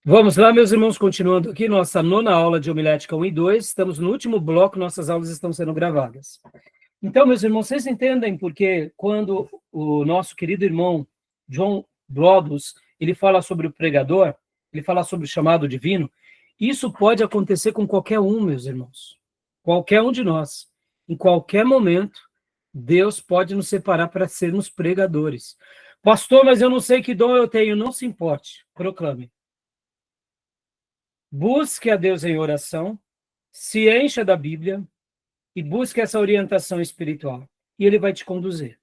Vamos lá, meus irmãos, continuando aqui nossa nona aula de homilética 1 e 2. Estamos no último bloco, nossas aulas estão sendo gravadas. Então, meus irmãos, vocês entendem porque quando o nosso querido irmão John Broadus, ele fala sobre o pregador, ele fala sobre o chamado divino, isso pode acontecer com qualquer um, meus irmãos. Qualquer um de nós. Em qualquer momento, Deus pode nos separar para sermos pregadores. Pastor, mas eu não sei que dom eu tenho. Não se importe, proclame. Busque a Deus em oração, se encha da Bíblia e busque essa orientação espiritual. E Ele vai te conduzir.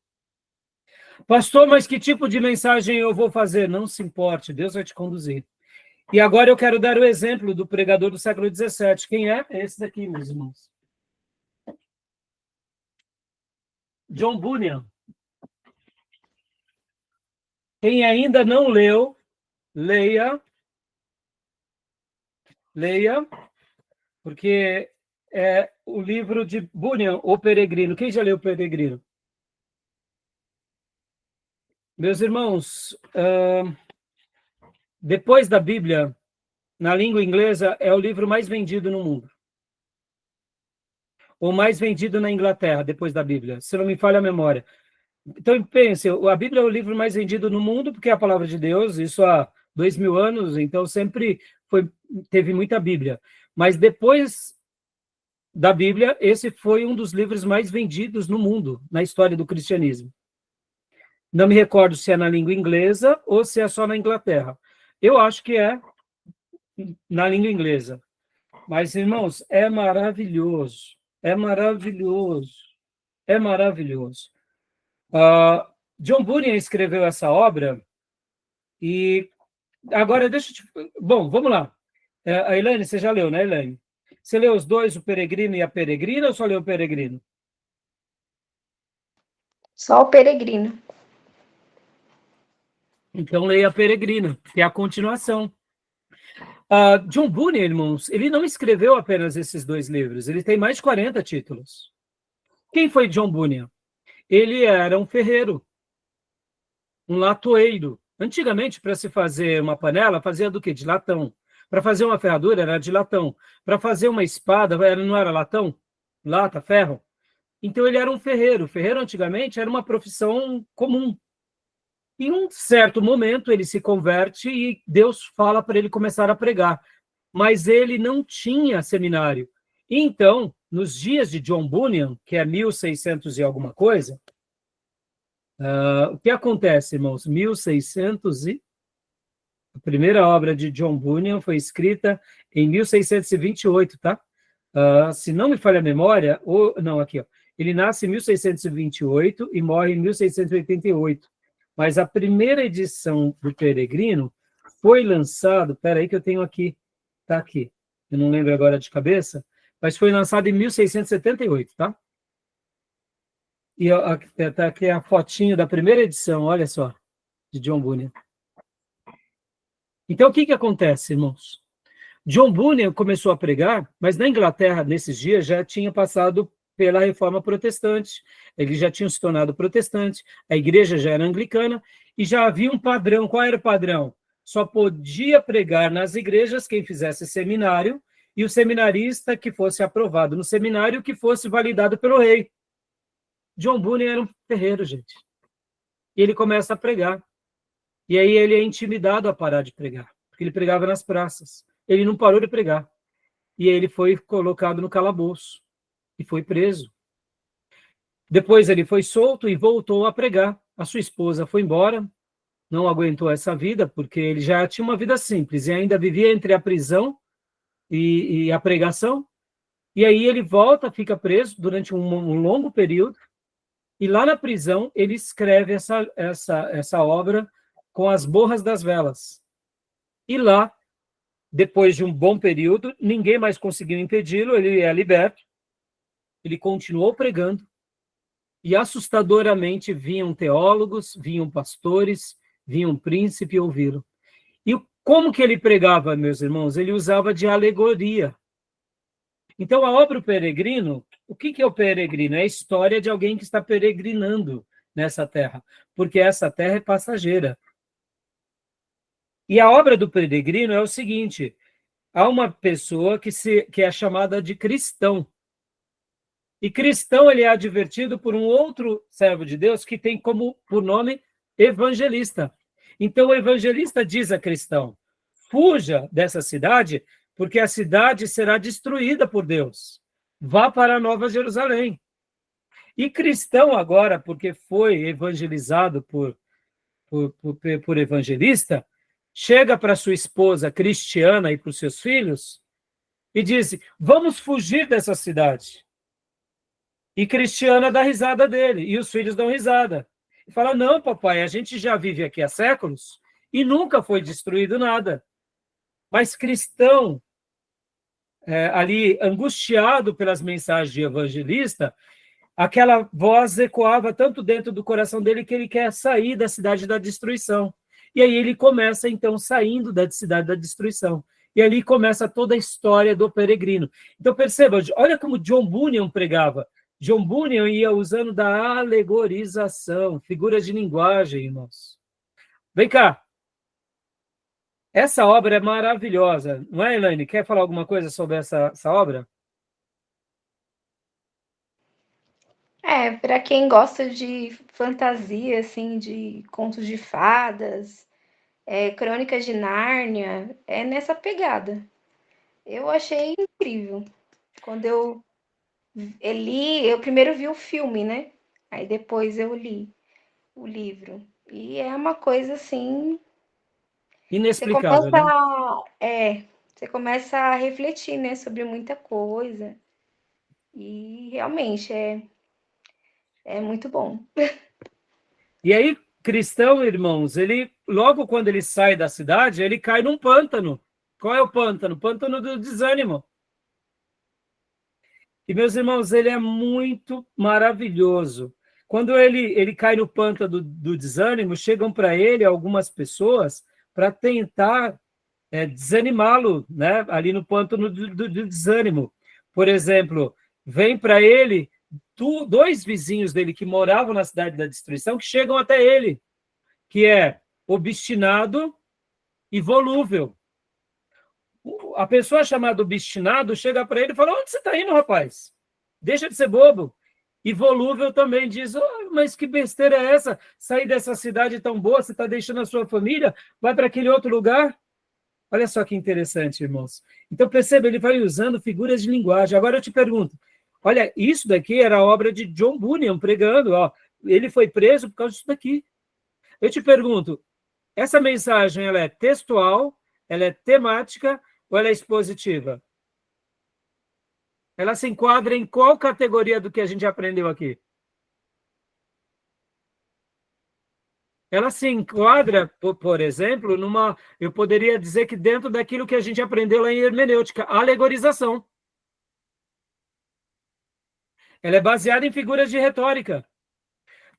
Pastor, mas que tipo de mensagem eu vou fazer? Não se importe, Deus vai te conduzir. E agora eu quero dar o exemplo do pregador do século XVII. Quem é? É esse daqui, meus irmãos. John Bunyan. Quem ainda não leu, leia, porque é o livro de Bunyan, O Peregrino. Quem já leu O Peregrino? Meus irmãos, depois da Bíblia, na língua inglesa, é o livro mais vendido no mundo. Ou mais vendido na Inglaterra, depois da Bíblia, se não me falha a memória. Então, pense, a Bíblia é o livro mais vendido no mundo, porque é a palavra de Deus, isso há 2000 anos, então sempre teve muita Bíblia. Mas depois da Bíblia, esse foi um dos livros mais vendidos no mundo, na história do cristianismo. Não me recordo se é na língua inglesa ou se é só na Inglaterra. Eu acho que é na língua inglesa. Mas, irmãos, é maravilhoso. É maravilhoso. É maravilhoso. John Bunyan escreveu essa obra e agora deixa eu te... Bom, vamos lá. A Elaine, você já leu, né, Elaine? Você leu os dois, o Peregrino e a Peregrina, ou só leu o Peregrino? Só o Peregrino. Então, leia a Peregrina, que é a continuação. John Bunyan, irmãos, ele não escreveu apenas esses dois livros, ele tem mais de 40 títulos. Quem foi John Bunyan? Ele era um ferreiro, um latoeiro. Antigamente, para se fazer uma panela, fazia do quê? De latão. Para fazer uma ferradura, era de latão. Para fazer uma espada, não era latão? Lata, ferro? Então, ele era um ferreiro. Ferreiro, antigamente, era uma profissão comum. Em um certo momento, ele se converte e Deus fala para ele começar a pregar. Mas ele não tinha seminário. Então, nos dias de John Bunyan, que é 1600 e alguma coisa, o que acontece, irmãos? 1600 e... A primeira obra de John Bunyan foi escrita em 1628, tá? Se não me falha a memória, não, aqui, ó. Ele nasce em 1628 e morre em 1688. Mas a primeira edição do Peregrino foi lançado, peraí que eu tenho aqui, tá aqui, eu não lembro agora de cabeça, mas foi lançado em 1678, tá? E tá aqui a fotinho da primeira edição, olha só, de John Bunyan. Então, o que acontece, irmãos? John Bunyan começou a pregar, mas na Inglaterra, nesses dias, já tinha passado pela reforma protestante, eles já tinham se tornado protestante, a igreja já era anglicana, e já havia um padrão. Qual era o padrão? Só podia pregar nas igrejas quem fizesse seminário, e o seminarista que fosse aprovado no seminário, que fosse validado pelo rei. John Bunyan era um ferreiro, gente. E ele começa a pregar. E aí ele é intimidado a parar de pregar, porque ele pregava nas praças. Ele não parou de pregar. E ele foi colocado no calabouço e foi preso. Depois ele foi solto e voltou a pregar. A sua esposa foi embora, não aguentou essa vida, porque ele já tinha uma vida simples e ainda vivia entre a prisão e a pregação. E aí ele volta, fica preso durante um longo período, e lá na prisão ele escreve essa obra com as borras das velas. E lá, depois de um bom período, ninguém mais conseguiu impedi-lo, ele é liberto, ele continuou pregando, e assustadoramente vinham teólogos, vinham pastores, vinham príncipe ouvi-lo. E como que ele pregava, meus irmãos? Ele usava de alegoria. Então, a obra O Peregrino, o que é o peregrino? É a história de alguém que está peregrinando nessa terra, porque essa terra é passageira. E a obra do peregrino é o seguinte: há uma pessoa que é chamada de cristão. E cristão ele é advertido por um outro servo de Deus que tem como por nome evangelista. Então o evangelista diz a cristão: fuja dessa cidade, porque a cidade será destruída por Deus. Vá para a Nova Jerusalém. E cristão agora, porque foi evangelizado por evangelista, chega para sua esposa cristiana e para os seus filhos e diz: vamos fugir dessa cidade. E Cristiana dá risada dele, e os filhos dão risada. E fala: não, papai, a gente já vive aqui há séculos e nunca foi destruído nada. Mas cristão, ali angustiado pelas mensagens de evangelista, aquela voz ecoava tanto dentro do coração dele que ele quer sair da cidade da destruição. E aí ele começa, então, saindo da cidade da destruição. E ali começa toda a história do peregrino. Então, perceba, olha como John Bunyan pregava. John Bunyan ia usando da alegorização, figuras de linguagem, irmãos. Vem cá. Essa obra é maravilhosa, não é, Elaine? Quer falar alguma coisa sobre essa obra? Para quem gosta de fantasia, assim, de contos de fadas, crônicas de Nárnia, é nessa pegada. Eu achei incrível. Quando eu li, eu primeiro vi o filme, né? Aí depois eu li o livro. E é uma coisa assim, você Inexplicável, começa né? você começa a refletir, né, sobre muita coisa. E realmente é muito bom. E aí, cristão, irmãos, ele logo quando ele sai da cidade, ele cai num pântano. Qual é o pântano? O pântano do desânimo. E, meus irmãos, ele é muito maravilhoso. Quando ele cai no pântano do desânimo, chegam para ele algumas pessoas para tentar desanimá-lo, né? Ali no pântano do desânimo. Por exemplo, vem para ele dois vizinhos dele que moravam na cidade da destruição, que chegam até ele, que é obstinado e volúvel. A pessoa chamada obstinado chega para ele e fala: onde você está indo, rapaz? Deixa de ser bobo. E volúvel também diz: oh, mas que besteira é essa? Sair dessa cidade tão boa, você está deixando a sua família, vai para aquele outro lugar? Olha só que interessante, irmãos. Então, perceba, ele vai usando figuras de linguagem. Agora eu te pergunto, olha, isso daqui era a obra de John Bunyan pregando, ó. Ele foi preso por causa disso daqui. Eu te pergunto, essa mensagem, ela é textual, ela é temática ou ela é expositiva? Ela se enquadra em qual categoria do que a gente aprendeu aqui? Ela se enquadra, por exemplo, eu poderia dizer que dentro daquilo que a gente aprendeu lá em hermenêutica, alegorização. Ela é baseada em figuras de retórica.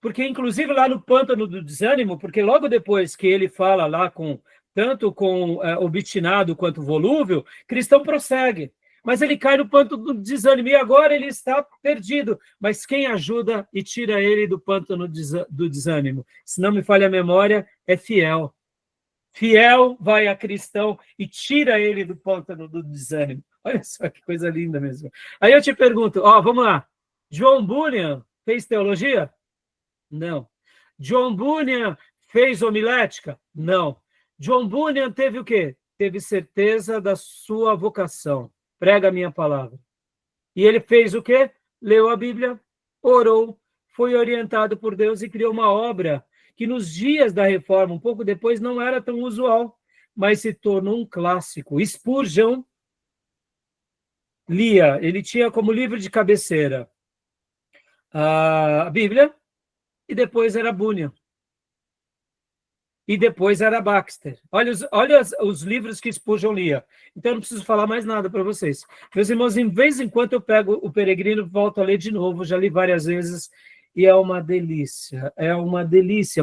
Porque, inclusive, lá no pântano do desânimo, porque logo depois que ele fala lá tanto com obstinado quanto volúvel, cristão prossegue. Mas ele cai no pântano do desânimo e agora ele está perdido. Mas quem ajuda e tira ele do pântano do desânimo? Se não me falha a memória, é Fiel. Fiel vai a cristão e tira ele do pântano do desânimo. Olha só que coisa linda mesmo. Aí eu te pergunto, vamos lá. John Bunyan fez teologia? Não. John Bunyan fez homilética? Não. John Bunyan teve o quê? Teve certeza da sua vocação. Prega a minha palavra. E ele fez o quê? Leu a Bíblia, orou, foi orientado por Deus e criou uma obra que nos dias da Reforma, um pouco depois, não era tão usual, mas se tornou um clássico. Spurgeon lia, ele tinha como livro de cabeceira a Bíblia, e depois era Bunyan. E depois era Baxter. Olha os livros que Spurgeon lia. Então, eu não preciso falar mais nada para vocês. Meus irmãos, em vez em quando eu pego o Peregrino, volto a ler de novo, já li várias vezes, e é uma delícia.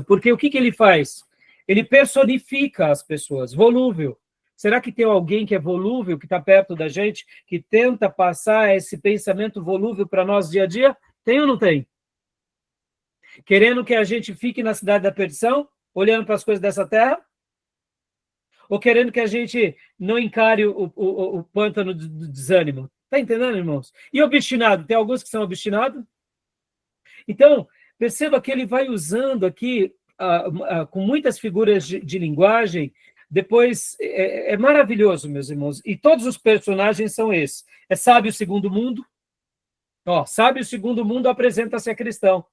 Porque o que ele faz? Ele personifica as pessoas, volúvel. Será que tem alguém que é volúvel, que está perto da gente, que tenta passar esse pensamento volúvel para nós dia a dia? Tem ou não tem? Querendo que a gente fique na cidade da perdição? Olhando para as coisas dessa terra? ou querendo que a gente não encare o pântano do desânimo. Está entendendo, irmãos? E obstinado? Tem alguns que são obstinados? Então, perceba que ele vai usando aqui, com muitas figuras de linguagem, depois, é maravilhoso, meus irmãos, e todos os personagens são esses. É sábio segundo mundo, sábio segundo mundo apresenta-se a cristão,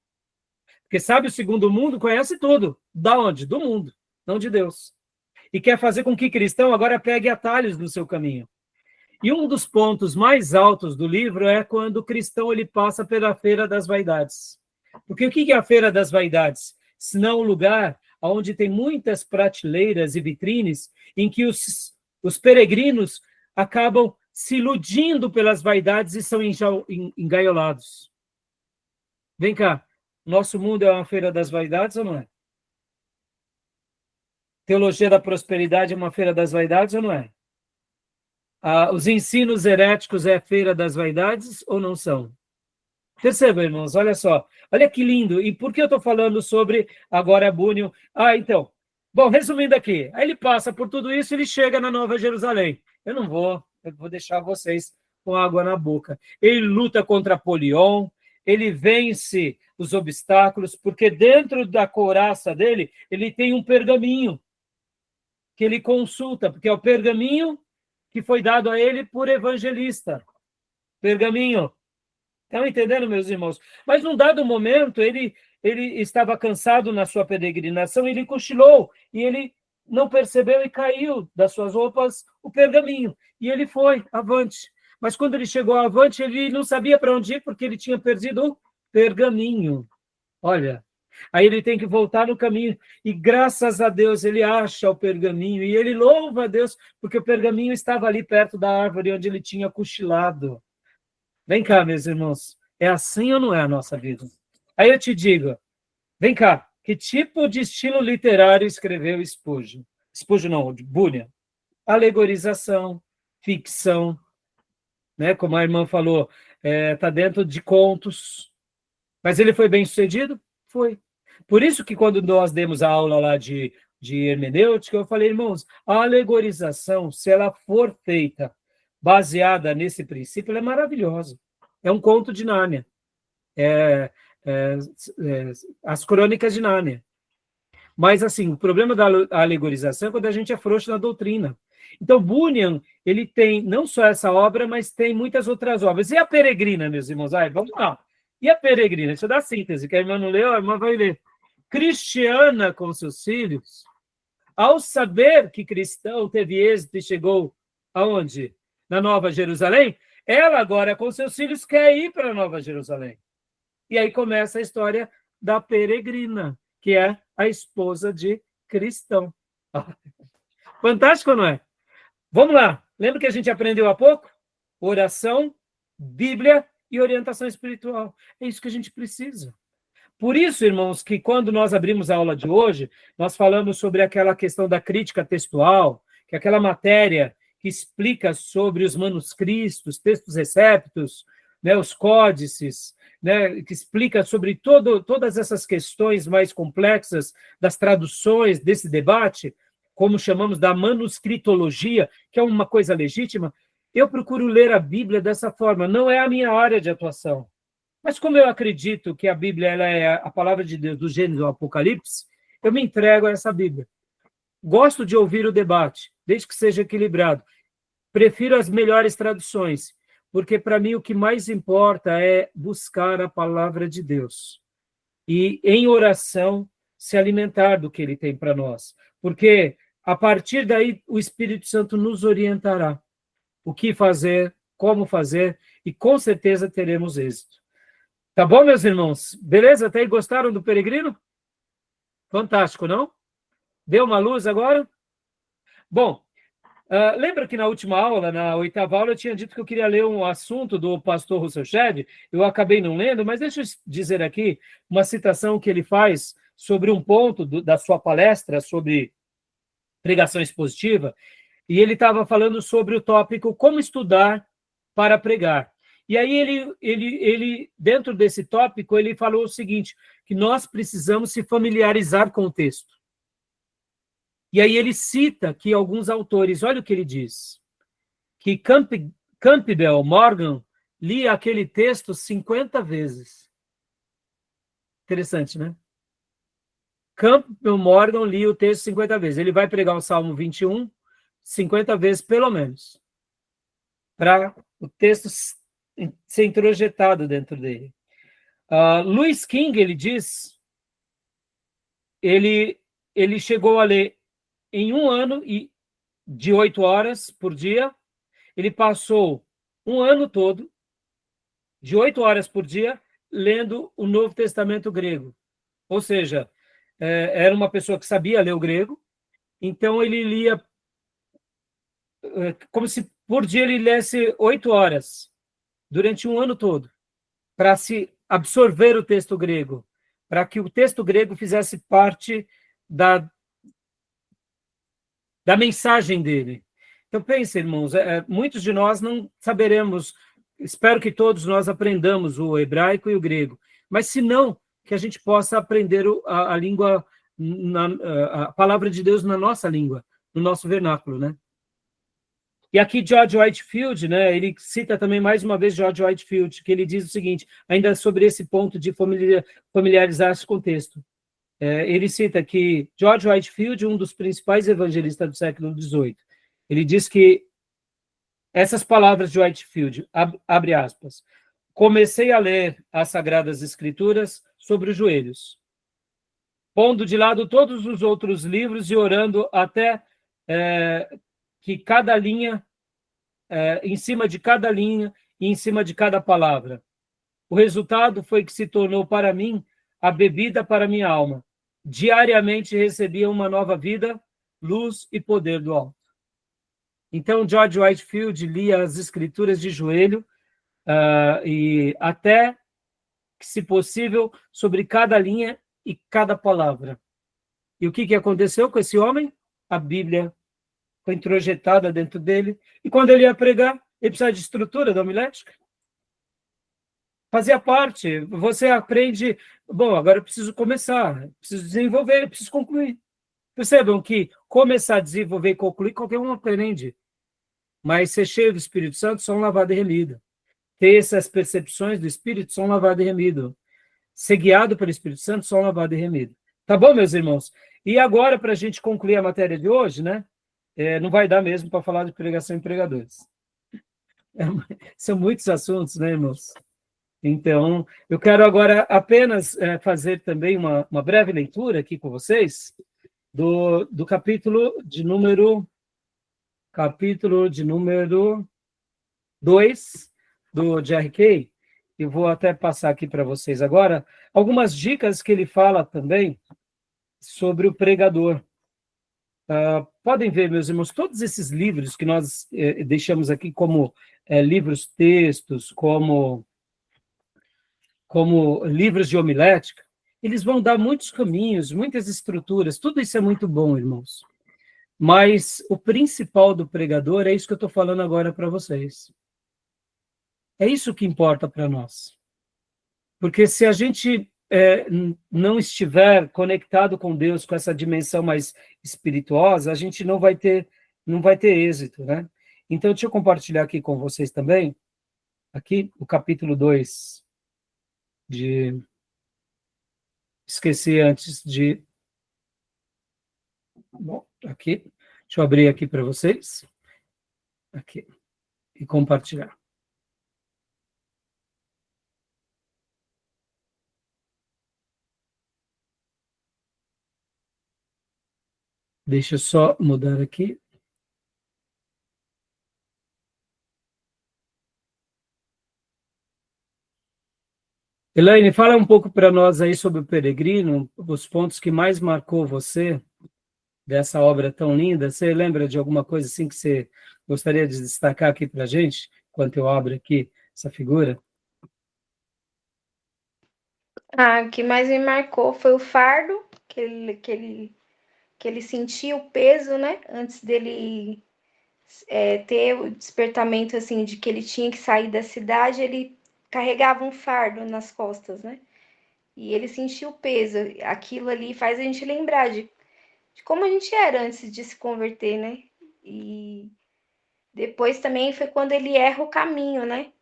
porque sábio segundo mundo conhece tudo. Da onde? Do mundo, não de Deus. E quer fazer com que cristão agora pegue atalhos no seu caminho. E um dos pontos mais altos do livro é quando o cristão ele passa pela Feira das Vaidades. Porque o que é a Feira das Vaidades? Senão um lugar onde tem muitas prateleiras e vitrines em que os peregrinos acabam se iludindo pelas vaidades e são engaiolados. Vem cá, nosso mundo é uma Feira das Vaidades ou não é? Teologia da prosperidade é uma Feira das Vaidades ou não é? Os ensinos heréticos é a Feira das Vaidades ou não são? Percebam, irmãos, olha só. Olha que lindo. E por que eu estou falando sobre agora Bunyan? Então. Bom, resumindo aqui. Aí ele passa por tudo isso e ele chega na Nova Jerusalém. Eu vou deixar vocês com água na boca. Ele luta contra Polion, ele vence os obstáculos, porque dentro da couraça dele, ele tem um pergaminho que ele consulta, porque é o pergaminho que foi dado a ele por evangelista. Pergaminho. Estão entendendo, meus irmãos? Mas num dado momento, ele estava cansado na sua peregrinação, ele cochilou, e ele não percebeu e caiu das suas roupas o pergaminho. E ele foi avante. Mas quando ele chegou avante, ele não sabia para onde ir, porque ele tinha perdido o pergaminho. Olha, aí ele tem que voltar no caminho, e graças a Deus ele acha o pergaminho, e ele louva a Deus, porque o pergaminho estava ali perto da árvore onde ele tinha cochilado. Vem cá, meus irmãos, é assim ou não é a nossa vida? Aí eu te digo, vem cá, que tipo de estilo literário escreveu Spurgeon? Spurgeon não, Bunyan. Alegorização, ficção, né? Como a irmã falou, está dentro de contos. Mas ele foi bem sucedido? Foi. Por isso que quando nós demos a aula lá de hermenêutica, eu falei, irmãos, a alegorização, se ela for feita baseada nesse princípio, ela é maravilhosa. É um conto de Nárnia. As crônicas de Nárnia. Mas, assim, o problema da alegorização é quando a gente é frouxo na doutrina. Então, Bunyan, ele tem não só essa obra, mas tem muitas outras obras. E a Peregrina, meus irmãos? Vamos lá. E a Peregrina? Deixa eu dar síntese, que a irmã não leu, a irmã vai ler. Cristiana com seus filhos, ao saber que cristão teve êxito e chegou aonde? Na Nova Jerusalém, ela agora com seus filhos quer ir para a Nova Jerusalém. E aí começa a história da Peregrina, que é a esposa de cristão. Fantástico, não é? Vamos lá. Lembra que a gente aprendeu há pouco? Oração, Bíblia e orientação espiritual. É isso que a gente precisa. Por isso, irmãos, que quando nós abrimos a aula de hoje, nós falamos sobre aquela questão da crítica textual, que é aquela matéria que explica sobre os manuscritos, textos receptos, né, os códices, né, que explica sobre todas essas questões mais complexas das traduções desse debate, como chamamos da manuscritologia, que é uma coisa legítima. Eu procuro ler a Bíblia dessa forma, não é a minha área de atuação. Mas como eu acredito que a Bíblia ela é a palavra de Deus, do Gênesis ao Apocalipse, eu me entrego a essa Bíblia. Gosto de ouvir o debate, desde que seja equilibrado. Prefiro as melhores traduções, porque para mim o que mais importa é buscar a palavra de Deus. E em oração se alimentar do que ele tem para nós. Porque a partir daí o Espírito Santo nos orientará o que fazer, como fazer, e com certeza teremos êxito. Tá bom, meus irmãos? Beleza? Até aí gostaram do Peregrino? Fantástico, não? Deu uma luz agora? Bom, lembra que na última aula, na 8ª aula, eu tinha dito que eu queria ler um assunto do pastor Russell Shedd, eu acabei não lendo, mas deixa eu dizer aqui uma citação que ele faz sobre um ponto da sua palestra sobre pregação expositiva, e ele estava falando sobre o tópico como estudar para pregar. E aí ele dentro desse tópico, ele falou o seguinte, que nós precisamos se familiarizar com o texto. E aí ele cita aqui alguns autores, olha o que ele diz, que Campbell Morgan lia aquele texto 50 vezes. Interessante, né? Campbell Morgan lia o texto 50 vezes. Ele vai pregar o Salmo 21 50 vezes, pelo menos, para o texto ser introjetado dentro dele. Lewis King, ele diz, ele chegou a ler em um ano e de 8 horas por dia, ele passou um ano todo, de 8 horas por dia, lendo o Novo Testamento grego. Ou seja, era uma pessoa que sabia ler o grego, então ele lia como se por dia ele lesse 8 horas, durante um ano todo, para se absorver o texto grego, para que o texto grego fizesse parte da mensagem dele. Então, pense, irmãos, muitos de nós não saberemos, espero que todos nós aprendamos o hebraico e o grego, mas se não, que a gente possa aprender a língua, a palavra de Deus na nossa língua, no nosso vernáculo, né? E aqui George Whitefield, né, ele cita também mais uma vez George Whitefield, que ele diz o seguinte, ainda sobre esse ponto de familiarizar-se com o texto. Ele cita que George Whitefield, um dos principais evangelistas do século XVIII, ele diz que essas palavras de Whitefield, abre aspas, comecei a ler as Sagradas Escrituras sobre os joelhos, pondo de lado todos os outros livros e orando até que cada linha, em cima de cada linha e em cima de cada palavra. O resultado foi que se tornou para mim a bebida para minha alma. Diariamente recebia uma nova vida, luz e poder do alto. Então, George Whitefield lia as escrituras de joelho e até, que, se possível, sobre cada linha e cada palavra. E o que aconteceu com esse homem? A Bíblia foi introjetada dentro dele. E quando ele ia pregar, ele precisava de estrutura da homilética. Fazia parte. Você aprende, bom, agora eu preciso começar, preciso desenvolver, preciso concluir. Percebam que começar a desenvolver e concluir, qualquer um aprende. Mas ser cheio do Espírito Santo, só um lavado e remido. Ter essas percepções do Espírito, só um lavado e remido. Ser guiado pelo Espírito Santo, só um lavado e remido. Tá bom, meus irmãos? E agora, para a gente concluir a matéria de hoje, né? Não vai dar mesmo para falar de pregação em pregadores. São muitos assuntos, né, irmãos? Então, eu quero agora apenas fazer também uma breve leitura aqui com vocês do capítulo de número 2 do Jerry Kay. Eu vou até passar aqui para vocês agora algumas dicas que ele fala também sobre o pregador. Podem ver, meus irmãos, todos esses livros que nós deixamos aqui como livros-textos, como livros de homilética, eles vão dar muitos caminhos, muitas estruturas, tudo isso é muito bom, irmãos. Mas o principal do pregador é isso que eu estou falando agora para vocês. É isso que importa para nós. Porque se a gente não estiver conectado com Deus, com essa dimensão mais espirituosa, a gente não vai ter êxito, né? Então, deixa eu compartilhar aqui com vocês também, aqui, o capítulo 2 esqueci antes de... Bom, aqui, deixa eu abrir aqui para vocês, aqui, e compartilhar. Deixa eu só mudar aqui. Elaine, fala um pouco para nós aí sobre o Peregrino, os pontos que mais marcou você dessa obra tão linda. Você lembra de alguma coisa assim que você gostaria de destacar aqui para a gente, enquanto eu abro aqui essa figura? O que mais me marcou foi o fardo, que ele sentia o peso, né? Antes dele ter o despertamento, assim, de que ele tinha que sair da cidade, ele carregava um fardo nas costas, né? E ele sentia o peso. Aquilo ali faz a gente lembrar de de como a gente era antes de se converter, né? E depois também foi quando ele erra o caminho, né?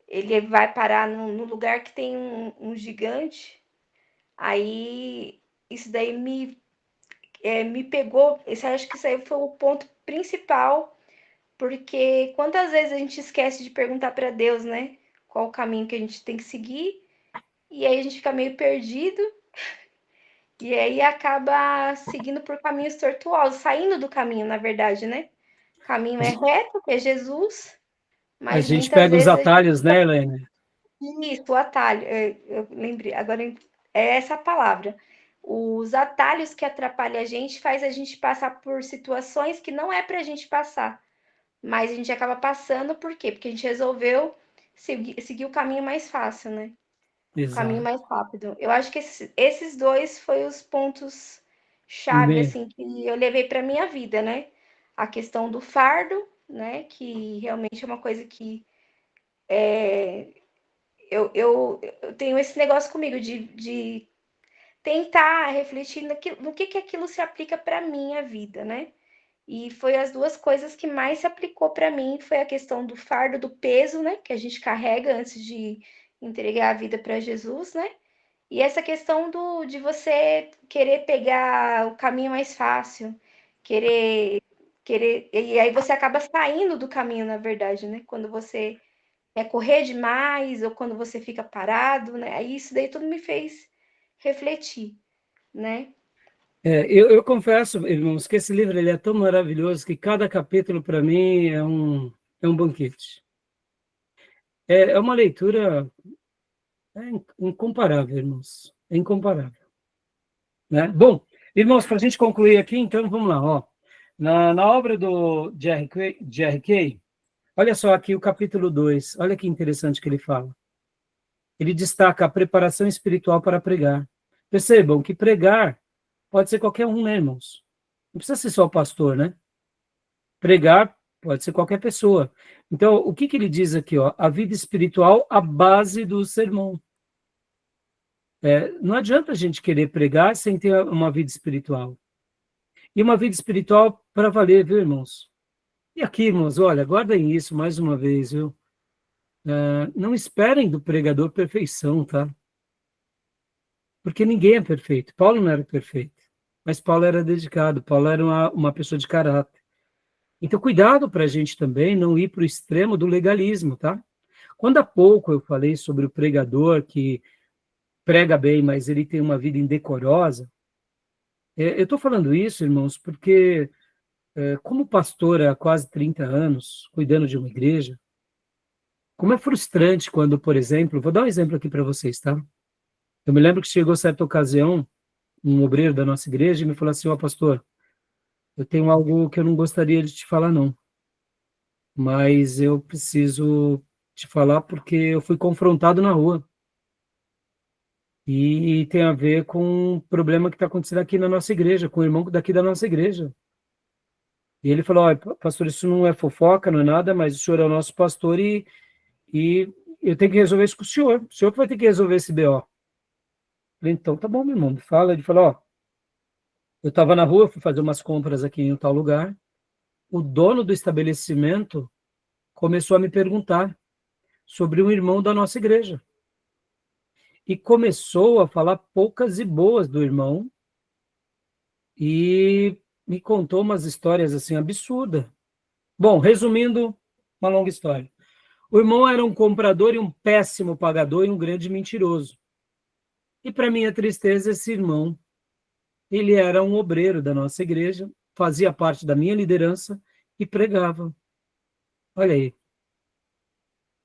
Ele vai parar no lugar que tem um gigante. Aí isso daí me pegou. Acho que isso aí foi o ponto principal, porque quantas vezes a gente esquece de perguntar para Deus, né? Qual o caminho que a gente tem que seguir, e aí a gente fica meio perdido, e aí acaba seguindo por caminhos tortuosos, saindo do caminho, na verdade, né? O caminho A é gen- reto, que é Jesus, a mas gente muitas pega os vezes a gente. atalhos, né, Helene? Isso, o atalho. Eu lembrei, agora é essa a palavra. Os atalhos que atrapalham a gente faz a gente passar por situações que não é para a gente passar, mas a gente acaba passando por quê? Porque a gente resolveu seguir o caminho mais fácil, né? O caminho Exato. mais rápido. Eu acho que esses dois foi os pontos chave Me- assim que eu levei para minha vida, né? A questão do fardo, né? Que realmente é uma coisa que eu tenho esse negócio comigo de tentar refletir no que aquilo se aplica para minha vida, né? E foi as duas coisas que mais se aplicou para mim, foi a questão do fardo, do peso, né, que a gente carrega antes de entregar a vida para Jesus, né? E essa questão de você querer pegar o caminho mais fácil, querer, e aí você acaba saindo do caminho, na verdade, né? Quando você quer correr demais ou quando você fica parado, né? Aí isso daí tudo me fez refletir, né? eu confesso, irmãos, que esse livro ele é tão maravilhoso que cada capítulo, para mim, é um banquete. É uma leitura incomparável, irmãos. É incomparável. Né? Bom, irmãos, para a gente concluir aqui, então, vamos lá. Ó. Na obra do Jerry Kay, olha só aqui o capítulo 2. Olha que interessante que ele fala. Ele destaca a preparação espiritual para pregar. Percebam que pregar pode ser qualquer um, né, irmãos? Não precisa ser só o pastor, né? Pregar pode ser qualquer pessoa. Então, o que ele diz aqui? Ó? A vida espiritual, a base do sermão. Não adianta a gente querer pregar sem ter uma vida espiritual. E uma vida espiritual para valer, viu, irmãos? E aqui, irmãos, olha, guardem isso mais uma vez, viu? Não esperem do pregador perfeição, tá? Porque ninguém é perfeito. Paulo não era perfeito, mas Paulo era dedicado, Paulo era uma pessoa de caráter. Então, cuidado para a gente também não ir para o extremo do legalismo, tá? Quando há pouco eu falei sobre o pregador que prega bem, mas ele tem uma vida indecorosa, eu estou falando isso, irmãos, porque como pastor há quase 30 anos, cuidando de uma igreja, como é frustrante quando, por exemplo, vou dar um exemplo aqui para vocês, tá? Eu me lembro que chegou certa ocasião, um obreiro da nossa igreja e me falou assim, ó, pastor, eu tenho algo que eu não gostaria de te falar, não, mas eu preciso te falar porque eu fui confrontado na rua e tem a ver com um problema que está acontecendo aqui na nossa igreja, com o irmão daqui da nossa igreja. E ele falou, ó, pastor, isso não é fofoca, não é nada, mas o senhor é o nosso pastor e eu tenho que resolver isso com o senhor que vai ter que resolver esse BO. Falei, então tá bom, meu irmão, me fala. Ele falou, ó, eu estava na rua, fui fazer umas compras aqui em um tal lugar, o dono do estabelecimento começou a me perguntar sobre um irmão da nossa igreja. E começou a falar poucas e boas do irmão e me contou umas histórias assim absurdas. Bom, resumindo, uma longa história. O irmão era um comprador e um péssimo pagador e um grande mentiroso. E para minha tristeza, esse irmão, ele era um obreiro da nossa igreja, fazia parte da minha liderança e pregava. Olha aí.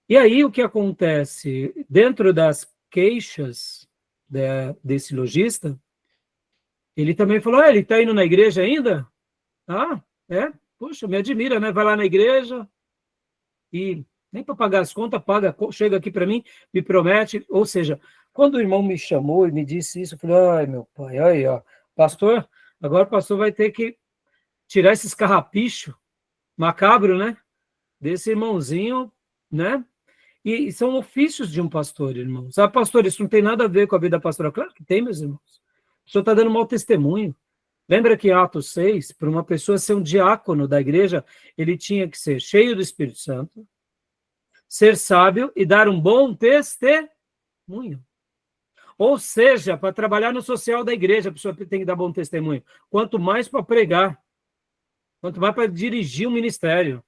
E aí o que acontece? Dentro das queixas desse lojista, ele também falou, ele está indo na igreja ainda? Ah, é? Puxa, me admira, né? Vai lá na igreja e nem para pagar as contas, paga, chega aqui para mim, me promete. Ou seja, quando o irmão me chamou e me disse isso, eu falei, ai, meu pai, aí, ó, pastor, agora o pastor vai ter que tirar esses carrapichos macabro, né? Desse irmãozinho, né? E são ofícios de um pastor, irmãos. Ah, pastor, isso não tem nada a ver com a vida pastoral. Claro que tem, meus irmãos. O senhor está dando mau testemunho. Lembra que em Atos 6, para uma pessoa ser um diácono da igreja, ele tinha que ser cheio do Espírito Santo, ser sábio e dar um bom testemunho. Ou seja, para trabalhar no social da igreja, a pessoa tem que dar bom testemunho. Quanto mais para pregar, quanto mais para dirigir o ministério.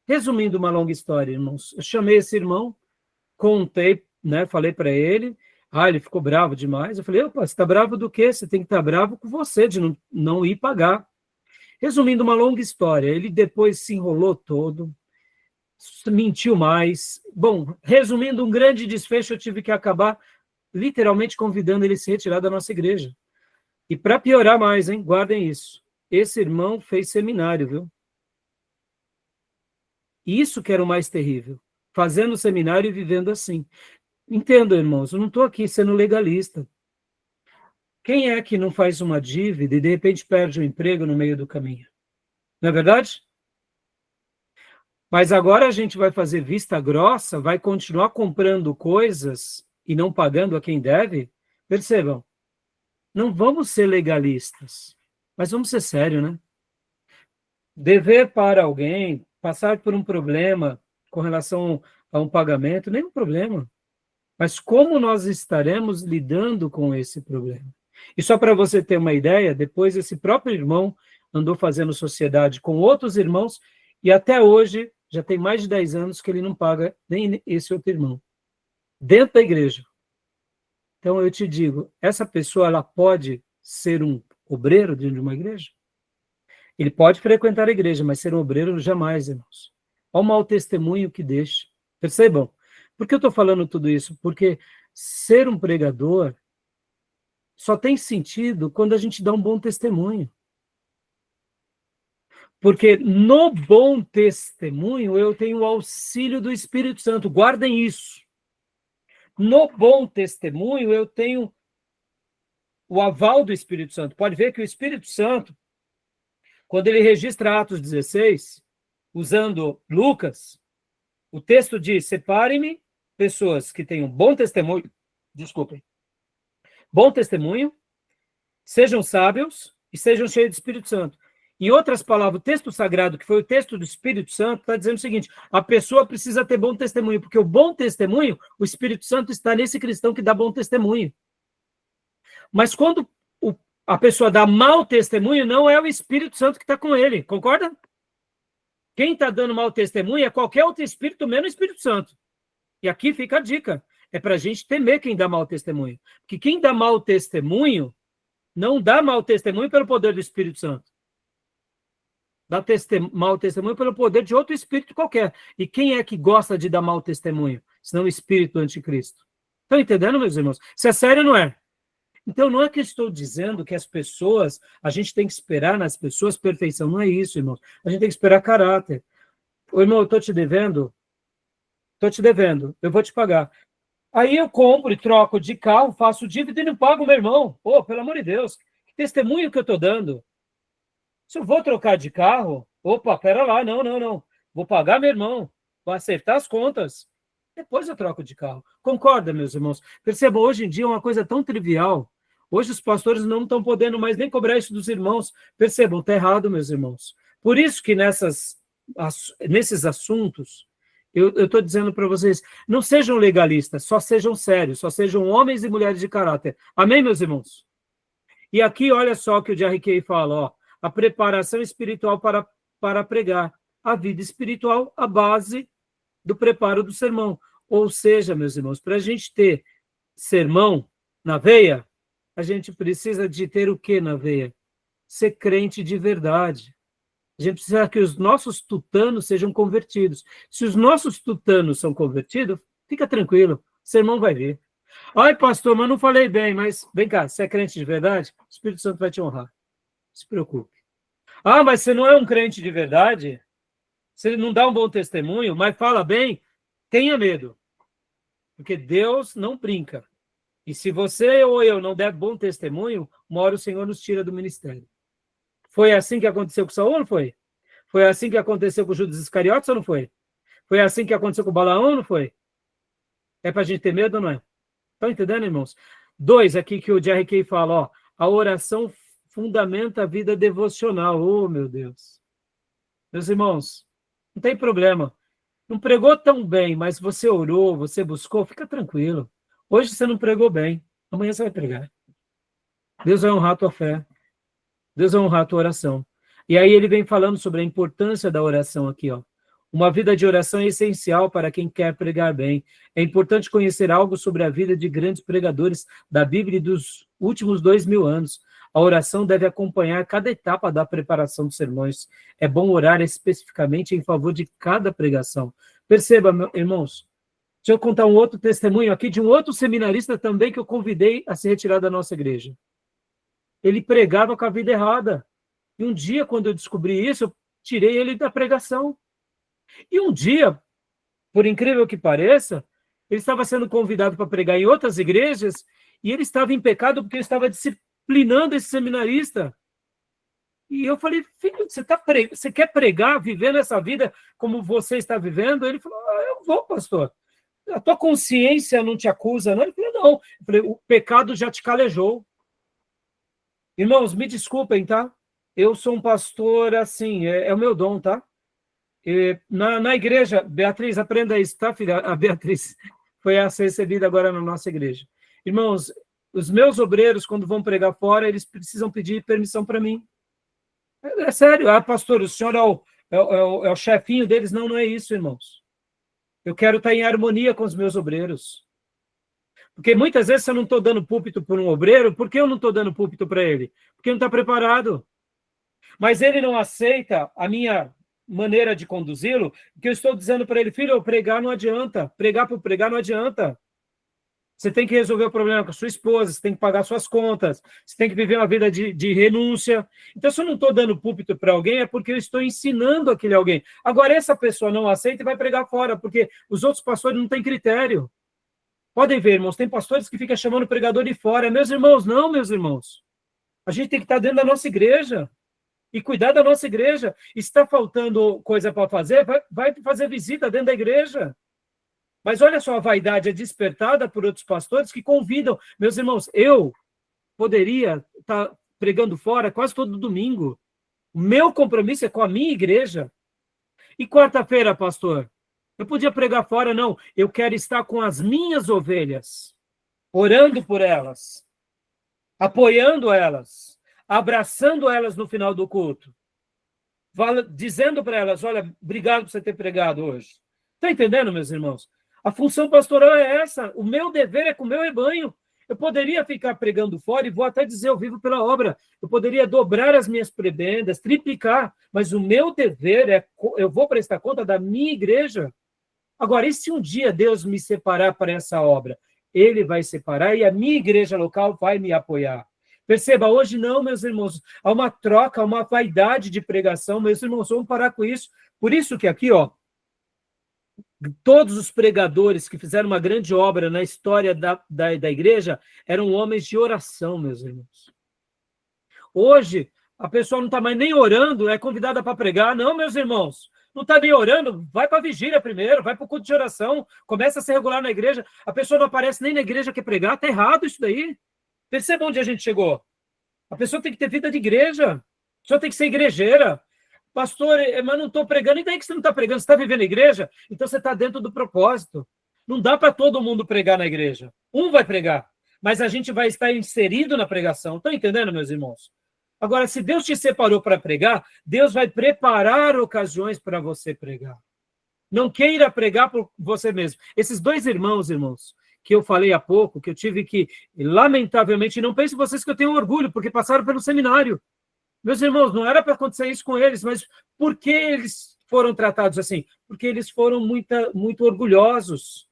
Resumindo uma longa história, irmãos, eu chamei esse irmão, contei, né, falei para ele, ele ficou bravo demais. Eu falei, opa, você está bravo do quê? Você tem que estar bravo com você, de não ir pagar. Resumindo uma longa história, ele depois se enrolou todo, mentiu mais. Bom, resumindo um grande desfecho, eu tive que acabar literalmente convidando ele a se retirar da nossa igreja. E para piorar mais, hein, guardem isso, esse irmão fez seminário, viu? Isso que era o mais terrível, fazendo seminário e vivendo assim. Entenda, irmãos, eu não estou aqui sendo legalista. Quem é que não faz uma dívida e de repente perde o emprego no meio do caminho? Não é verdade? Mas agora a gente vai fazer vista grossa, vai continuar comprando coisas e não pagando a quem deve? Percebam, não vamos ser legalistas, mas vamos ser sérios, né? Dever para alguém, passar por um problema com relação a um pagamento, nenhum problema. Mas como nós estaremos lidando com esse problema? E só para você ter uma ideia, depois esse próprio irmão andou fazendo sociedade com outros irmãos e até hoje, já tem mais de 10 anos que ele não paga nem esse outro irmão, dentro da igreja. Então eu te digo, essa pessoa ela pode ser um obreiro dentro de uma igreja? Ele pode frequentar a igreja, mas ser um obreiro jamais, irmãos. Olha o mau testemunho que deixa. Percebam? Por que eu estou falando tudo isso? Porque ser um pregador só tem sentido quando a gente dá um bom testemunho. Porque no bom testemunho eu tenho o auxílio do Espírito Santo. Guardem isso. No bom testemunho eu tenho o aval do Espírito Santo. Pode ver que o Espírito Santo, quando ele registra Atos 16, usando Lucas, o texto diz, separem-me pessoas que tenham bom testemunho, bom testemunho, sejam sábios e sejam cheios do Espírito Santo. Em outras palavras, o texto sagrado, que foi o texto do Espírito Santo, está dizendo o seguinte, a pessoa precisa ter bom testemunho, porque o bom testemunho, o Espírito Santo está nesse cristão que dá bom testemunho. Mas quando a pessoa dá mau testemunho, não é o Espírito Santo que está com ele, concorda? Quem está dando mau testemunho é qualquer outro espírito, menos o Espírito Santo. E aqui fica a dica, é para a gente temer quem dá mau testemunho. Porque quem dá mau testemunho, não dá mau testemunho pelo poder do Espírito Santo. Dá mau testemunho pelo poder de outro espírito qualquer. E quem é que gosta de dar mau testemunho? Senão o espírito do anticristo. Estão entendendo, meus irmãos? Isso é sério ou não é? Então, não é que eu estou dizendo que as pessoas, a gente tem que esperar nas pessoas perfeição. Não é isso, irmãos. A gente tem que esperar caráter. Ô, irmão, eu estou te devendo, eu vou te pagar. Aí eu compro e troco de carro, faço dívida e não pago o meu irmão. Pô, pelo amor de Deus, que testemunho que eu estou dando. Se eu vou trocar de carro, opa, pera lá, não. Vou pagar meu irmão, vou acertar as contas. Depois eu troco de carro. Concorda, meus irmãos? Percebam, hoje em dia é uma coisa tão trivial. Hoje os pastores não estão podendo mais nem cobrar isso dos irmãos. Percebam, está errado, meus irmãos. Por isso que nesses assuntos, eu estou dizendo para vocês, não sejam legalistas, só sejam sérios, só sejam homens e mulheres de caráter. Amém, meus irmãos? E aqui, olha só o que o Jerry Kay fala, ó, a preparação espiritual para pregar. A vida espiritual, a base do preparo do sermão. Ou seja, meus irmãos, para a gente ter sermão na veia, a gente precisa de ter o que na veia? Ser crente de verdade. A gente precisa que os nossos tutanos sejam convertidos. Se os nossos tutanos são convertidos, fica tranquilo, o sermão vai vir. Ai, pastor, mas não falei bem, mas vem cá, você é crente de verdade? O Espírito Santo vai te honrar. Não se preocupe. Ah, mas você não é um crente de verdade? Você não dá um bom testemunho, mas fala bem? Tenha medo. Porque Deus não brinca. E se você ou eu não der bom testemunho, uma hora o Senhor nos tira do ministério. Foi assim que aconteceu com Saul, não foi? Foi assim que aconteceu com Judas Iscariotes, ou não foi? Foi assim que aconteceu com Balaão, não foi? É para a gente ter medo ou não é? Estão entendendo, irmãos? 2, aqui que o Jerry Kay fala, ó, a oração fundamenta a vida devocional. Oh, meu Deus. Meus irmãos, não tem problema. Não pregou tão bem, mas você orou, você buscou, fica tranquilo. Hoje você não pregou bem, amanhã você vai pregar. Deus vai honrar a tua fé. Deus vai honrar a tua oração. E aí ele vem falando sobre a importância da oração aqui, ó. Uma vida de oração é essencial para quem quer pregar bem. É importante conhecer algo sobre a vida de grandes pregadores da Bíblia e dos últimos 2000 anos. A oração deve acompanhar cada etapa da preparação dos sermões. É bom orar especificamente em favor de cada pregação. Perceba, meus irmãos, deixa eu contar um outro testemunho aqui de um outro seminarista também que eu convidei a se retirar da nossa igreja. Ele pregava com a vida errada. E um dia, quando eu descobri isso, eu tirei ele da pregação. E um dia, por incrível que pareça, ele estava sendo convidado para pregar em outras igrejas e ele estava em pecado porque ele estava disciplinando esse seminarista. E eu falei, filho, você quer pregar, viver nessa vida como você está vivendo? Ele falou, eu vou, pastor. A tua consciência não te acusa, não? Ele falou, não. Eu falei, o pecado já te calejou. Irmãos, me desculpem, tá? Eu sou um pastor, assim, é o meu dom, tá? Na igreja, Beatriz, aprenda isso, tá, filha? A Beatriz foi a ser recebida agora na nossa igreja. Irmãos, os meus obreiros, quando vão pregar fora, eles precisam pedir permissão para mim. É sério, pastor, o senhor é o chefinho deles? Não, não é isso, irmãos. Eu quero estar em harmonia com os meus obreiros. Porque muitas vezes eu não estou dando púlpito para um obreiro, por que eu não estou dando púlpito para ele? Porque não está preparado. Mas ele não aceita a minha maneira de conduzi-lo, que eu estou dizendo para ele, filho, pregar não adianta, pregar por pregar não adianta. Você tem que resolver o problema com a sua esposa, você tem que pagar suas contas, você tem que viver uma vida de renúncia. Então, se eu não estou dando púlpito para alguém, é porque eu estou ensinando aquele alguém. Agora, essa pessoa não aceita e vai pregar fora, porque os outros pastores não têm critério. Podem ver, irmãos, tem pastores que ficam chamando o pregador de fora. Meus irmãos, não, meus irmãos. A gente tem que estar dentro da nossa igreja e cuidar da nossa igreja. E se está faltando coisa para fazer, vai fazer visita dentro da igreja. Mas olha só, a vaidade é despertada por outros pastores que convidam. Meus irmãos, eu poderia estar pregando fora quase todo domingo. O meu compromisso é com a minha igreja. E quarta-feira, pastor? Eu podia pregar fora, não. Eu quero estar com as minhas ovelhas, orando por elas, apoiando elas, abraçando elas no final do culto, dizendo para elas, olha, obrigado por você ter pregado hoje. Está entendendo, meus irmãos? A função pastoral é essa. O meu dever é com o meu rebanho. Eu poderia ficar pregando fora, e vou até dizer, eu vivo pela obra. Eu poderia dobrar as minhas prebendas, triplicar, mas o meu dever é, eu vou prestar conta da minha igreja. Agora, e se um dia Deus me separar para essa obra? Ele vai separar e a minha igreja local vai me apoiar. Perceba, hoje não, meus irmãos, há uma troca, uma vaidade de pregação, meus irmãos, vamos parar com isso. Por isso que aqui, ó, todos os pregadores que fizeram uma grande obra na história da igreja eram homens de oração, meus irmãos. Hoje, a pessoa não está mais nem orando, é convidada para pregar. Não, meus irmãos, não está nem orando, vai para a vigília primeiro, vai para o culto de oração, começa a se regular na igreja. A pessoa não aparece nem na igreja que pregar, está errado isso daí. Perceba onde a gente chegou. A pessoa tem que ter vida de igreja, a pessoa tem que ser igrejeira. Pastor, mas não estou pregando. E daí que você não está pregando? Você está vivendo na igreja? Então você está dentro do propósito. Não dá para todo mundo pregar na igreja. Um vai pregar, mas a gente vai estar inserido na pregação. Estão entendendo, meus irmãos? Agora, se Deus te separou para pregar, Deus vai preparar ocasiões para você pregar. Não queira pregar por você mesmo. Esses dois irmãos, que eu falei há pouco, que eu tive que, lamentavelmente, não pense vocês que eu tenho orgulho, porque passaram pelo seminário. Meus irmãos, não era para acontecer isso com eles, mas por que eles foram tratados assim? Porque eles foram muito orgulhosos,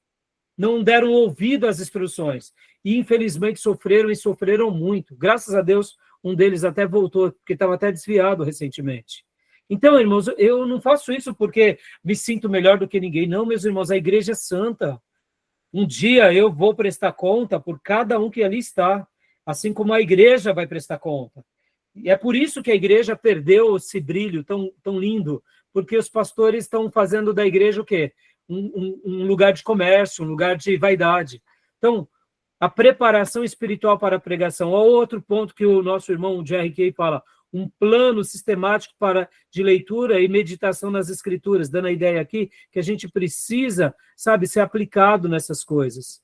não deram ouvido às instruções, e infelizmente sofreram muito. Graças a Deus, um deles até voltou, porque estava até desviado recentemente. Então, irmãos, eu não faço isso porque me sinto melhor do que ninguém. Não, meus irmãos, a igreja é santa. Um dia eu vou prestar conta por cada um que ali está, assim como a igreja vai prestar conta. E é por isso que a igreja perdeu esse brilho tão lindo, porque os pastores estão fazendo da igreja o quê? Um lugar de comércio, um lugar de vaidade. Então, a preparação espiritual para a pregação. Olha outro ponto que o nosso irmão Jerry Kay fala, um plano sistemático de leitura e meditação nas Escrituras, dando a ideia aqui que a gente precisa, sabe, ser aplicado nessas coisas.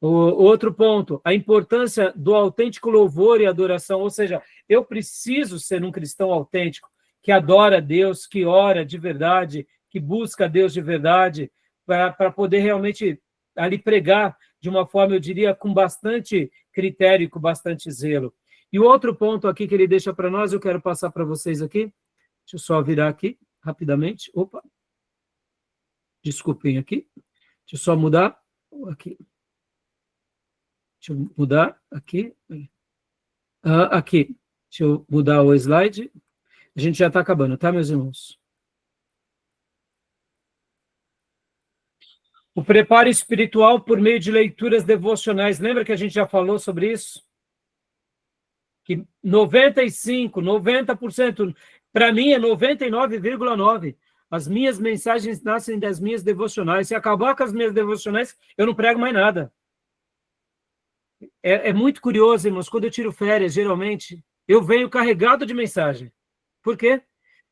O outro ponto, a importância do autêntico louvor e adoração, ou seja, eu preciso ser um cristão autêntico, que adora a Deus, que ora de verdade, que busca a Deus de verdade, para poder realmente ali pregar de uma forma, eu diria, com bastante critério e com bastante zelo. E o outro ponto aqui que ele deixa para nós, eu quero passar para vocês aqui. Deixa eu só virar aqui, rapidamente. Opa! Desculpem aqui. Deixa eu só mudar aqui. Deixa eu mudar aqui. Aqui. Deixa eu mudar o slide. A gente já está acabando, tá, meus irmãos? O preparo espiritual por meio de leituras devocionais. Lembra que a gente já falou sobre isso? Que 95%, 90%, para mim é 99,9%. As minhas mensagens nascem das minhas devocionais. Se acabar com as minhas devocionais, eu não prego mais nada. É muito curioso, irmãos, quando eu tiro férias, geralmente, eu venho carregado de mensagem. Por quê?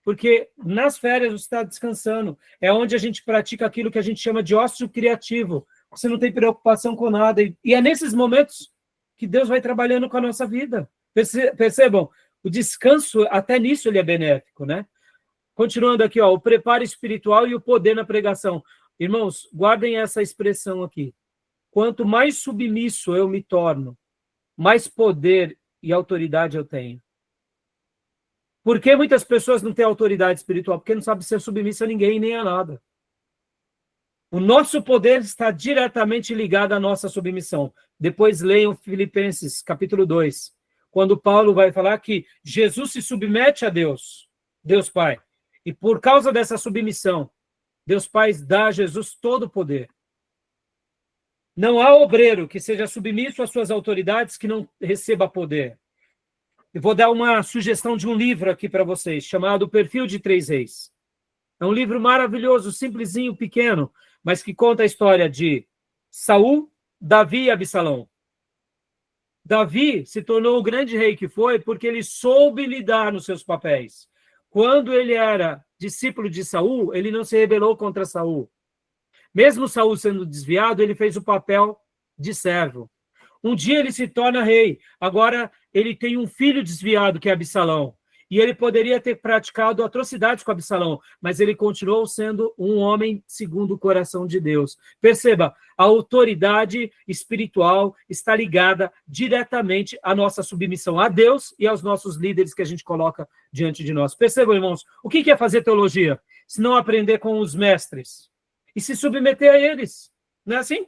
Porque nas férias você está descansando. É onde a gente pratica aquilo que a gente chama de ócio criativo. Você não tem preocupação com nada. E é nesses momentos que Deus vai trabalhando com a nossa vida. Percebam, o descanso, até nisso ele é benéfico, né? Continuando aqui, ó, o preparo espiritual e o poder na pregação. Irmãos, guardem essa expressão aqui. Quanto mais submisso eu me torno, mais poder e autoridade eu tenho. Por que muitas pessoas não têm autoridade espiritual? Porque não sabem ser submissa a ninguém nem a nada. O nosso poder está diretamente ligado à nossa submissão. Depois leiam Filipenses, capítulo 2, quando Paulo vai falar que Jesus se submete a Deus, Deus Pai. E por causa dessa submissão, Deus Pai dá a Jesus todo o poder. Não há obreiro que seja submisso às suas autoridades que não receba poder. Eu vou dar uma sugestão de um livro aqui para vocês, chamado O Perfil de Três Reis. É um livro maravilhoso, simplesinho, pequeno, mas que conta a história de Saul, Davi e Absalão. Davi se tornou o grande rei que foi porque ele soube lidar nos seus papéis. Quando ele era discípulo de Saul, ele não se rebelou contra Saul. Mesmo Saul sendo desviado, ele fez o papel de servo. Um dia ele se torna rei. Agora ele tem um filho desviado, que é Absalão. E ele poderia ter praticado atrocidades com Absalão, mas ele continuou sendo um homem segundo o coração de Deus. Perceba, a autoridade espiritual está ligada diretamente à nossa submissão a Deus e aos nossos líderes que a gente coloca diante de nós. Percebam, irmãos, o que é fazer teologia? Se não aprender com os mestres e se submeter a eles. Não é assim?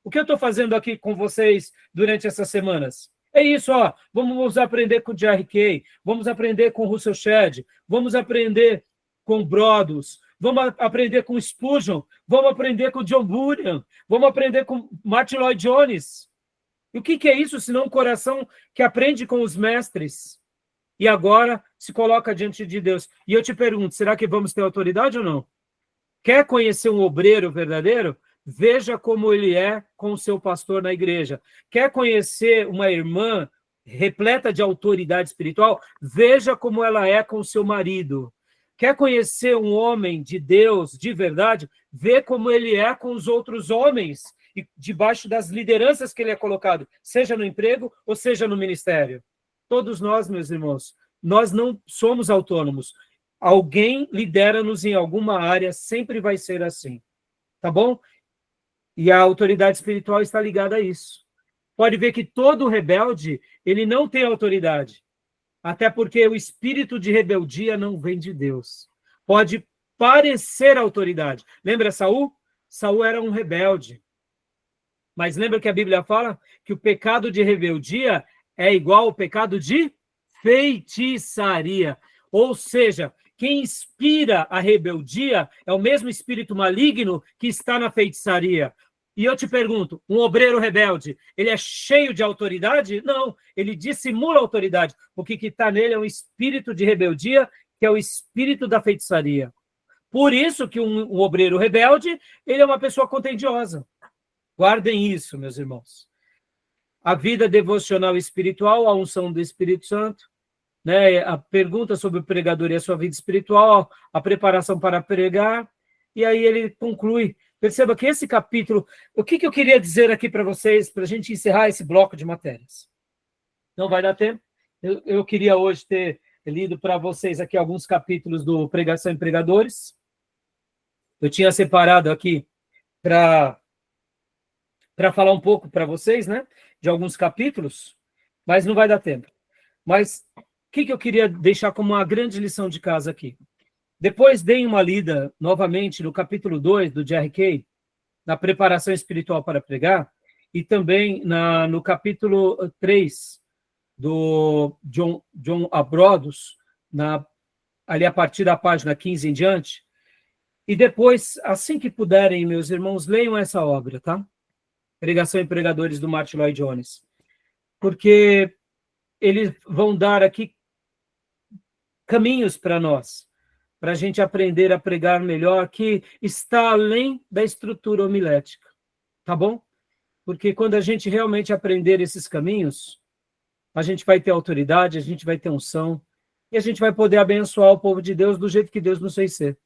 O que eu estou fazendo aqui com vocês durante essas semanas? É isso, ó. Vamos aprender com o Jerry Kay, vamos aprender com o Russell Shedd, vamos aprender com Brodus, vamos aprender com Spurgeon, vamos aprender com John Bunyan, vamos aprender com Martin Lloyd Jones. E o que é isso, senão um coração que aprende com os mestres e agora se coloca diante de Deus? E eu te pergunto, será que vamos ter autoridade ou não? Quer conhecer um obreiro verdadeiro? Veja como ele é com o seu pastor na igreja. Quer conhecer uma irmã repleta de autoridade espiritual? Veja como ela é com o seu marido. Quer conhecer um homem de Deus de verdade? Vê como ele é com os outros homens e debaixo das lideranças que ele é colocado, seja no emprego ou seja no ministério. Todos nós, meus irmãos, nós não somos autônomos. Alguém lidera-nos em alguma área, sempre vai ser assim. Tá bom? E a autoridade espiritual está ligada a isso. Pode ver que todo rebelde, ele não tem autoridade. Até porque o espírito de rebeldia não vem de Deus. Pode parecer autoridade. Lembra Saul? Saul era um rebelde. Mas lembra que a Bíblia fala que o pecado de rebeldia é igual ao pecado de feitiçaria. Ou seja, quem inspira a rebeldia é o mesmo espírito maligno que está na feitiçaria. E eu te pergunto, um obreiro rebelde, ele é cheio de autoridade? Não, ele dissimula a autoridade. O que está nele é um espírito de rebeldia, que é o espírito da feitiçaria. Por isso que um obreiro rebelde, ele é uma pessoa contendiosa. Guardem isso, meus irmãos. a vida devocional espiritual, a unção do Espírito Santo, né? A pergunta sobre o pregador e a sua vida espiritual, a preparação para pregar, e aí ele conclui. Perceba que esse capítulo, o que eu queria dizer aqui para vocês, para a gente encerrar esse bloco de matérias? Não vai dar tempo. Eu queria hoje ter lido para vocês aqui alguns capítulos do Pregação e Pregadores. Eu tinha separado aqui para falar um pouco para vocês, né, de alguns capítulos, mas não vai dar tempo. Mas o que eu queria deixar como uma grande lição de casa aqui? Depois deem uma lida novamente no capítulo 2 do Jerry Kay, na preparação espiritual para pregar, e também no capítulo 3 do John Abrodos, ali a partir da página 15 em diante. E depois, assim que puderem, meus irmãos, leiam essa obra, tá? Pregação e Pregadores, do Martin Lloyd Jones. Porque eles vão dar aqui caminhos para nós, para a gente aprender a pregar melhor, que está além da estrutura homilética, tá bom? Porque quando a gente realmente aprender esses caminhos, a gente vai ter autoridade, a gente vai ter unção, e a gente vai poder abençoar o povo de Deus do jeito que Deus nos fez ser.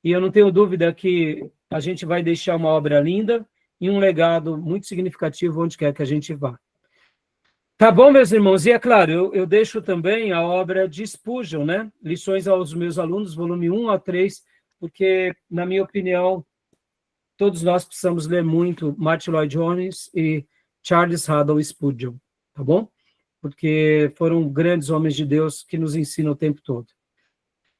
E eu não tenho dúvida que a gente vai deixar uma obra linda e um legado muito significativo onde quer que a gente vá. Tá bom, meus irmãos? E é claro, eu deixo também a obra de Spurgeon, né? Lições aos meus alunos, volume 1 a 3, porque, na minha opinião, todos nós precisamos ler muito Martin Lloyd Jones e Charles Haddon Spurgeon, tá bom? Porque foram grandes homens de Deus que nos ensinam o tempo todo.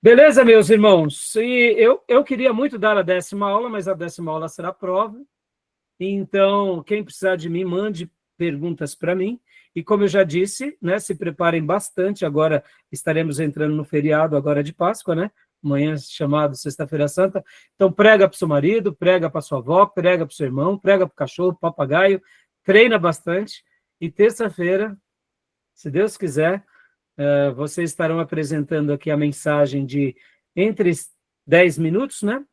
Beleza, meus irmãos? E eu queria muito dar a 10ª aula, mas a 10ª aula será prova. Então, quem precisar de mim, mande perguntas para mim. E como eu já disse, né, se preparem bastante. Agora estaremos entrando no feriado agora de Páscoa, né? Amanhã chamado Sexta-feira Santa. Então, prega para o seu marido, prega para sua avó, prega para o seu irmão, prega para o cachorro, papagaio, treina bastante. E terça-feira, se Deus quiser, vocês estarão apresentando aqui a mensagem de entre 10 minutos, né?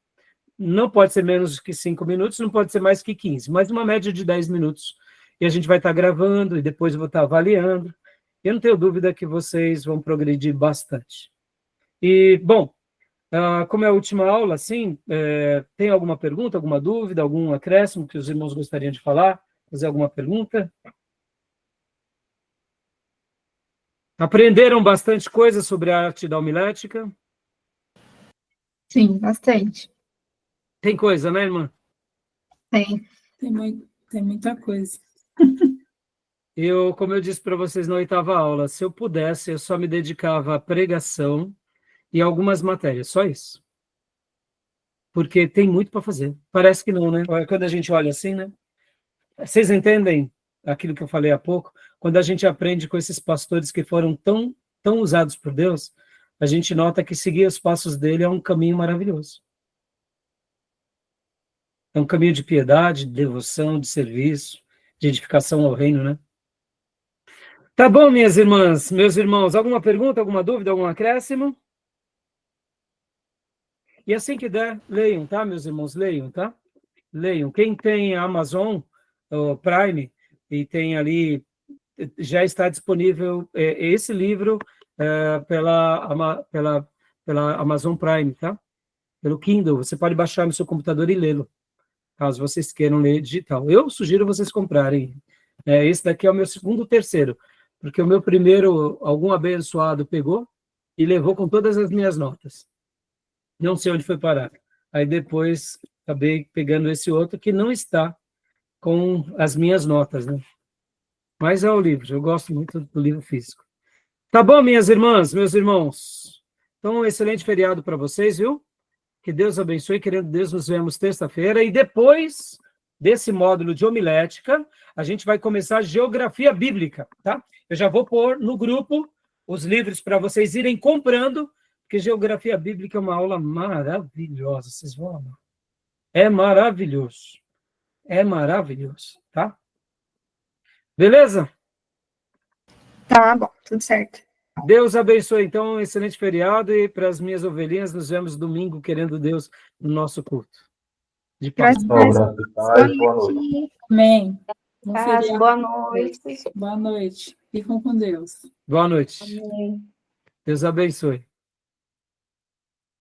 Não pode ser menos que 5 minutos, não pode ser mais que 15, mas uma média de 10 minutos. E a gente vai estar gravando e depois eu vou estar avaliando. Eu não tenho dúvida que vocês vão progredir bastante. E, bom, como é a última aula, assim, tem alguma pergunta, alguma dúvida, algum acréscimo que os irmãos gostariam de falar? Fazer alguma pergunta? Aprenderam bastante coisa sobre a arte da homilética? Sim, bastante. Tem coisa, né, irmã? Tem. Tem muita coisa. Como eu disse para vocês na 8ª aula, se eu pudesse, eu só me dedicava à pregação e algumas matérias, só isso. Porque tem muito para fazer. Parece que não, né? Quando a gente olha assim, né? Vocês entendem aquilo que eu falei há pouco? Quando a gente aprende com esses pastores que foram tão usados por Deus, a gente nota que seguir os passos dele é um caminho maravilhoso. É um caminho de piedade, de devoção, de serviço, de edificação ao reino, né? Tá bom, minhas irmãs, meus irmãos, alguma pergunta, alguma dúvida, algum acréscimo? E assim que der, leiam, tá, meus irmãos? Leiam, tá? Leiam. Quem tem Amazon Prime e tem ali, já está disponível esse livro pela Amazon Prime, tá? Pelo Kindle. Você pode baixar no seu computador e lê-lo, caso vocês queiram ler digital. Eu sugiro vocês comprarem. Esse daqui é o meu segundo, terceiro, porque o meu primeiro, algum abençoado pegou e levou com todas as minhas notas. Não sei onde foi parar. Aí depois acabei pegando esse outro que não está com as minhas notas, né? Mas é o livro, eu gosto muito do livro físico. Tá bom, minhas irmãs, meus irmãos? Então, um excelente feriado para vocês, viu? Que Deus abençoe, querendo Deus, nos vemos terça-feira. E depois desse módulo de homilética, a gente vai começar geografia bíblica, tá? Eu já vou pôr no grupo os livros para vocês irem comprando, porque geografia bíblica é uma aula maravilhosa, vocês vão amar. É maravilhoso. É maravilhoso, tá? Beleza? Tá bom, tudo certo. Deus abençoe, então, um excelente feriado, e para as minhas ovelhinhas, nos vemos domingo, querendo Deus, no nosso culto. De paz. Graças a Deus. Amém. Bom Paz, feriado. boa noite. Boa noite. Ficam com Deus. Boa noite. Amém. Deus abençoe.